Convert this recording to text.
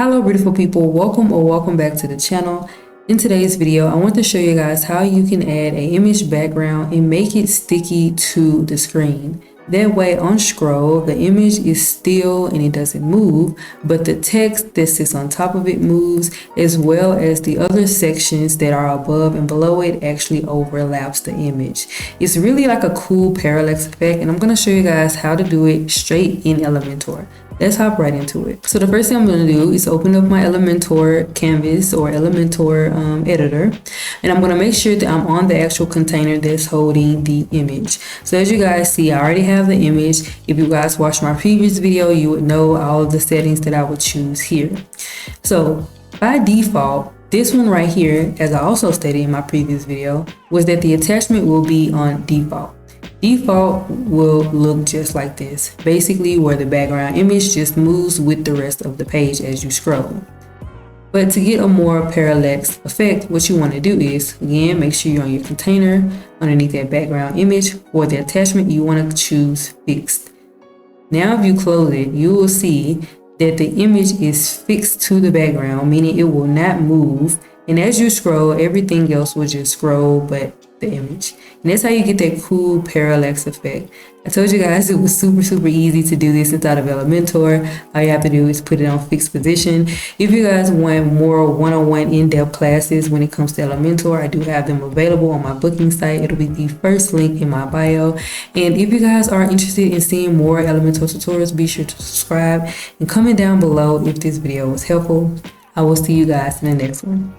Hello beautiful people, welcome back to the channel. In today's video, I want to show you guys how you can add an image background and make it sticky to the screen. That way on scroll, the image is still and it doesn't move, but the text that sits on top of it moves, as well as the other sections that are above and below it actually overlaps the image. It's really like a cool parallax effect, and I'm going to show you guys how to do it straight in Elementor. Let's hop right into it. So the first thing I'm going to do is open up my Elementor canvas or Elementor editor, and I'm going to make sure that I'm on the actual container that's holding the image. So as you guys see, I already have the image. If you guys watched my previous video, you would know all of the settings that I would choose here. So by default, this one right here, as I also stated in my previous video, was that the attachment will be on default. Default will look just like this, basically where the background image just moves with the rest of the page as you scroll. But to get a more parallax effect, what you want to do is, again, make sure you're on your container. Underneath that background image, for the attachment, you want to choose fixed. Now if you close it, you will see that the image is fixed to the background, meaning it will not move. And as you scroll, everything else will just scroll but the image. And that's how you get that cool parallax effect. I told you guys it was super easy to do this inside of Elementor. All you have to do is put it on fixed position. If you guys want more one-on-one in-depth classes when it comes to Elementor, I do have them available on my booking site. It'll be the first link in my bio. And if you guys are interested in seeing more Elementor tutorials, be sure to subscribe and comment down below if this video was helpful. I will see you guys in the next one.